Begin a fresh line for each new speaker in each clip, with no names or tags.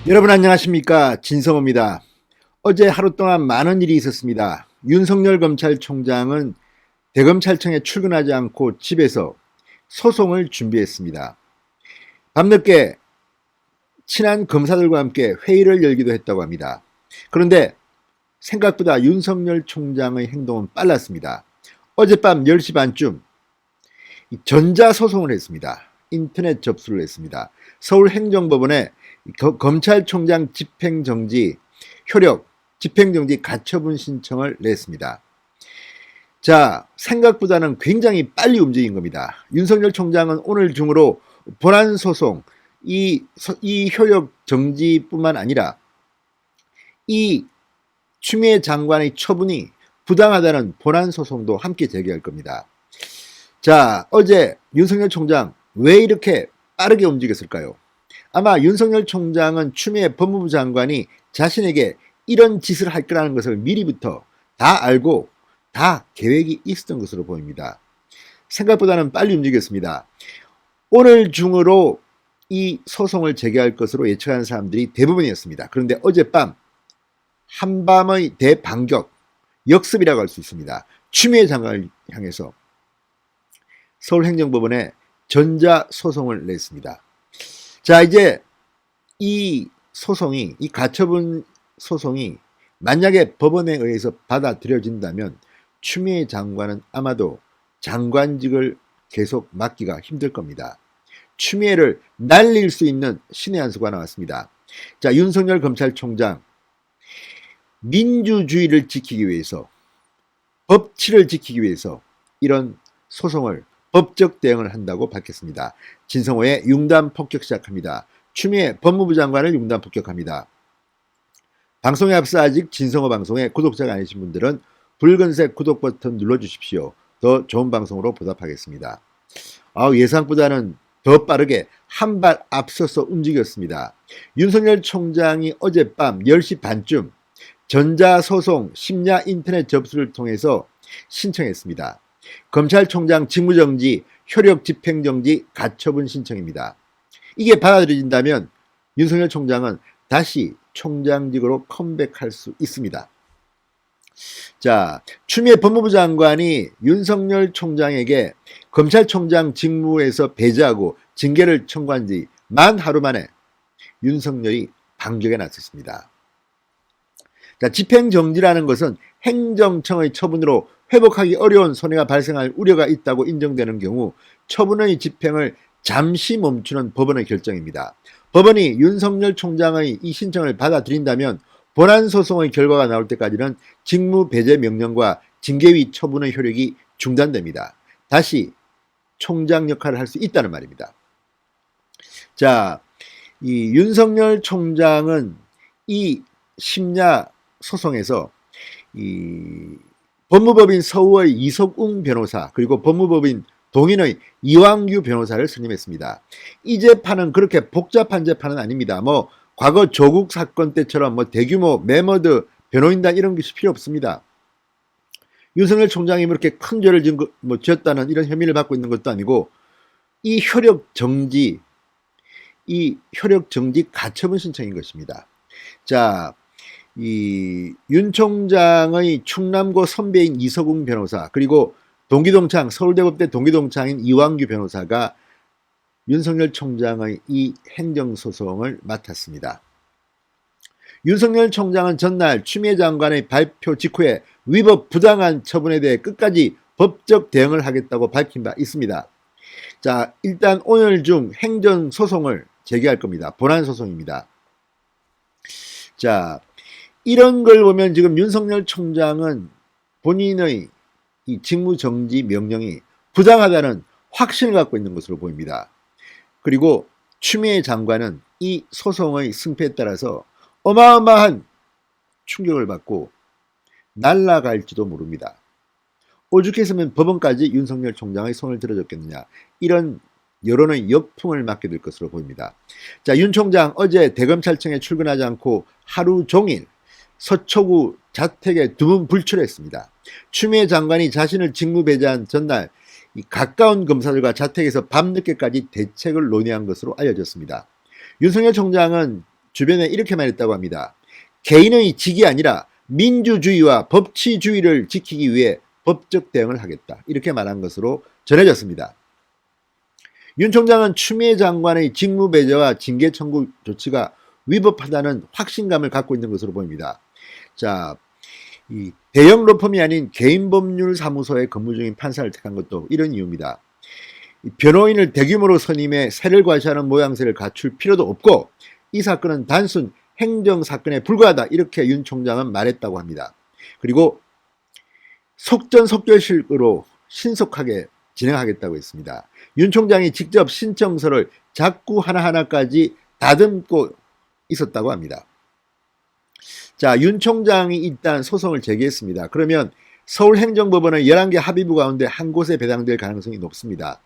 여러분 안녕하십니까, 진성호입니다. 어제 하루 동안 많은 일이 있었습니다. 윤석열 검찰총장은 대검찰청에 출근하지 않고 집에서 소송을 준비했습니다. 밤늦게 친한 검사들과 함께 회의를 열기도 했다고 합니다. 그런데 생각보다 윤석열 총장의 행동은 빨랐습니다. 어젯밤 10시 반쯤 전자소송을 했습니다. 인터넷 접수를 했습니다. 서울행정법원에 검찰총장 집행정지 효력, 집행정지 가처분 신청을 냈습니다. 자, 생각보다는 굉장히 빨리 움직인 겁니다. 윤석열 총장은 오늘 중으로 본안소송, 이 효력 정지뿐만 아니라 이 추미애 장관의 처분이 부당하다는 본안소송도 함께 제기할 겁니다. 자, 어제 윤석열 총장 왜 이렇게 빠르게 움직였을까요? 아마 윤석열 총장은 추미애 법무부 장관이 자신에게 이런 짓을 할 거라는 것을 미리부터 다 알고 다 계획이 있었던 것으로 보입니다. 생각보다는 빨리 움직였습니다. 오늘 중으로 이 소송을 제기할 것으로 예측하는 사람들이 대부분이었습니다. 그런데 어젯밤 한밤의 대반격, 역습이라고 할 수 있습니다. 추미애 장관을 향해서 서울행정법원에 전자소송을 냈습니다. 자, 이제 이 소송이, 이 가처분 소송이 만약에 법원에 의해서 받아들여진다면 추미애 장관은 아마도 장관직을 계속 맡기가 힘들 겁니다. 추미애를 날릴 수 있는 신의 한 수가 나왔습니다. 자, 윤석열 검찰총장, 민주주의를 지키기 위해서, 법치를 지키기 위해서 이런 소송을 법적 대응을 한다고 밝혔습니다. 진성호의 융단 폭격 시작합니다. 추미애 법무부 장관을 융단 폭격합니다. 방송에 앞서 아직 진성호 방송에 구독자가 아니신 분들은 붉은색 구독 버튼 눌러주십시오. 더 좋은 방송으로 보답하겠습니다. 예상보다는 더 빠르게 한 발 앞서서 움직였습니다. 윤석열 총장이 어젯밤 10시 반쯤 전자소송 심야 인터넷 접수를 통해서 신청했습니다. 검찰총장 직무정지, 효력 집행정지 가처분 신청입니다. 이게 받아들여진다면 윤석열 총장은 다시 총장직으로 컴백할 수 있습니다. 자, 추미애 법무부 장관이 윤석열 총장에게 검찰총장 직무에서 배제하고 징계를 청구한 지 만 하루 만에 윤석열이 반격에 나섰습니다. 자, 집행정지라는 것은 행정청의 처분으로 회복하기 어려운 손해가 발생할 우려가 있다고 인정되는 경우 처분의 집행을 잠시 멈추는 법원의 결정입니다. 법원이 윤석열 총장의 이 신청을 받아들인다면 본안소송의 결과가 나올 때까지는 직무 배제 명령과 징계위 처분의 효력이 중단됩니다. 다시 총장 역할을 할 수 있다는 말입니다. 자, 이 윤석열 총장은 이 심야 소송에서 이 법무법인 서우의 이석웅 변호사 그리고 법무법인 동인의 이왕규 변호사를 선임했습니다. 이 재판은 그렇게 복잡한 재판은 아닙니다. 과거 조국 사건 때처럼 대규모 매머드 변호인단 이런 것이 필요 없습니다. 윤석열 총장이 그렇게 큰 죄를 지었다는 이런 혐의를 받고 있는 것도 아니고 이 효력 정지 가처분 신청인 것입니다. 자, 이 윤 총장의 충남고 선배인 이석웅 변호사 그리고 동기동창 서울대법대 동기동창인 이왕규 변호사가 윤석열 총장의 이 행정소송을 맡았습니다. 윤석열 총장은 전날 추미애 장관의 발표 직후에 위법 부당한 처분에 대해 끝까지 법적 대응을 하겠다고 밝힌 바 있습니다. 자, 일단 오늘 중 행정소송을 제기할 겁니다. 본안소송입니다. 자, 이런 걸 보면 지금 윤석열 총장은 본인의 이 직무정지 명령이 부당하다는 확신을 갖고 있는 것으로 보입니다. 그리고 추미애 장관은 이 소송의 승패에 따라서 어마어마한 충격을 받고 날아갈지도 모릅니다. 오죽했으면 법원까지 윤석열 총장의 손을 들어줬겠느냐, 이런 여론의 역풍을 맞게 될 것으로 보입니다. 자, 윤 총장 어제 대검찰청에 출근하지 않고 하루 종일 서초구 자택에 두문불출했습니다. 추미애 장관이 자신을 직무배제한 전날 이 가까운 검사들과 자택에서 밤늦게까지 대책을 논의한 것으로 알려졌습니다. 윤석열 총장은 주변에 이렇게 말했다고 합니다. 개인의 직이 아니라 민주주의와 법치주의를 지키기 위해 법적 대응을 하겠다. 이렇게 말한 것으로 전해졌습니다. 윤 총장은 추미애 장관의 직무 배제와 징계 청구 조치가 위법하다는 확신감을 갖고 있는 것으로 보입니다. 자, 이 대형 로펌이 아닌 개인 법률 사무소에 근무 중인 판사를 택한 것도 이런 이유입니다. 변호인을 대규모로 선임해 세를 과시하는 모양새를 갖출 필요도 없고 이 사건은 단순 행정사건에 불과하다 이렇게 윤 총장은 말했다고 합니다. 그리고 속전속결식으로 신속하게 진행하겠다고 했습니다. 윤 총장이 직접 신청서를 자꾸 하나하나까지 다듬고 있었다고 합니다. 자, 윤 총장이 일단 소송을 제기했습니다. 그러면 서울행정법원의 11개 합의부 가운데 한 곳에 배당될 가능성이 높습니다.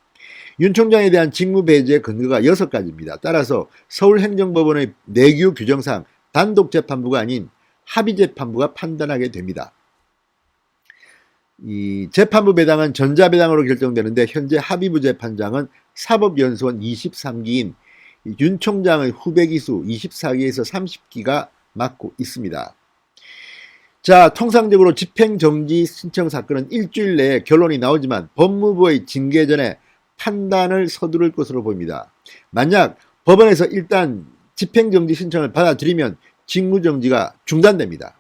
윤 총장에 대한 직무 배제 근거가 6가지입니다. 따라서 서울행정법원의 내규 규정상 단독재판부가 아닌 합의재판부가 판단하게 됩니다. 이 재판부 배당은 전자배당으로 결정되는데 현재 합의부 재판장은 사법연수원 23기인 윤 총장의 후배 기수 24기에서 30기가 맡고 있습니다. 자, 통상적으로 집행정지 신청 사건은 일주일 내에 결론이 나오지만 법무부의 징계 전에 판단을 서두를 것으로 보입니다. 만약 법원에서 일단 집행정지 신청을 받아들이면 직무정지가 중단됩니다.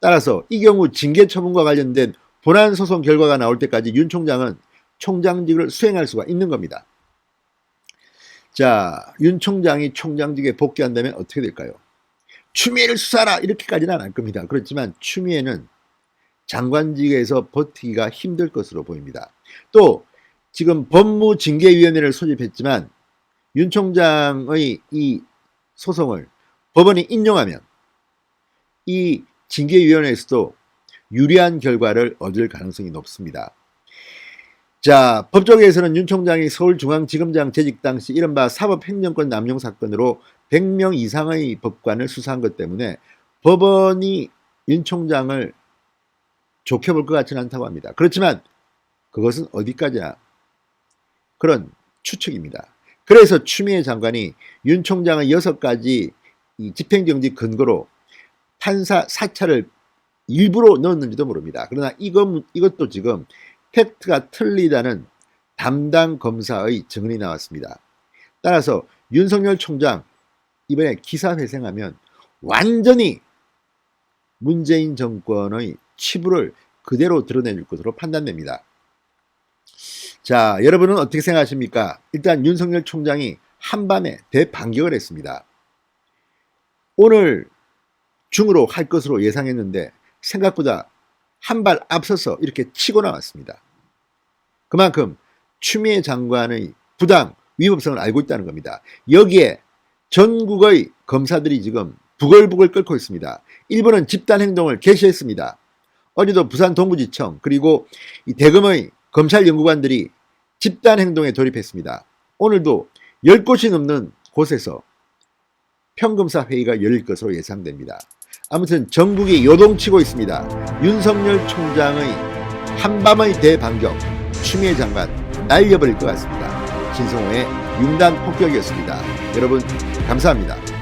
따라서 이 경우 징계 처분과 관련된 본안 소송 결과가 나올 때까지 윤 총장은 총장직을 수행할 수가 있는 겁니다. 자, 윤 총장이 총장직에 복귀한다면 어떻게 될까요? 추미애를 수사하라 이렇게까지는 안 할 겁니다. 그렇지만 추미애는 장관직에서 버티기가 힘들 것으로 보입니다. 또 지금 법무징계위원회를 소집했지만 윤 총장의 이 소송을 법원이 인용하면 이 징계위원회에서도 유리한 결과를 얻을 가능성이 높습니다. 자, 법조계에서는 윤 총장이 서울중앙지검장 재직 당시 이른바 사법행정권 남용 사건으로 100명 이상의 법관을 수사한 것 때문에 법원이 윤 총장을 좋게 볼 것 같지는 않다고 합니다. 그렇지만 그것은 어디까지나 그런 추측입니다. 그래서 추미애 장관이 윤 총장의 6가지 이 집행정지 근거로 판사 사찰을 일부러 넣었는지도 모릅니다. 그러나 이것도 지금 팩트가 틀리다는 담당 검사의 증언이 나왔습니다. 따라서 윤석열 총장 이번에 기사 회생하면 완전히 문재인 정권의 치부를 그대로 드러내줄 것으로 판단됩니다. 자, 여러분은 어떻게 생각하십니까? 일단 윤석열 총장이 한밤에 대반격을 했습니다. 오늘 중으로 할 것으로 예상했는데 생각보다 한 발 앞서서 이렇게 치고 나왔습니다. 그만큼 추미애 장관의 부당 위법성을 알고 있다는 겁니다. 여기에 전국의 검사들이 지금 부글부글 끓고 있습니다. 일부는 집단행동을 개시했습니다. 어제도 부산 동부지청 그리고 이 대검의 검찰연구관들이 집단행동에 돌입했습니다. 오늘도 10곳이 넘는 곳에서 평검사 회의가 열릴 것으로 예상됩니다. 아무튼 전국이 요동치고 있습니다. 윤석열 총장의 한밤의 대반격, 추미애 장관 날려버릴 것 같습니다. 진성호의 융단 폭격이었습니다. 여러분 감사합니다.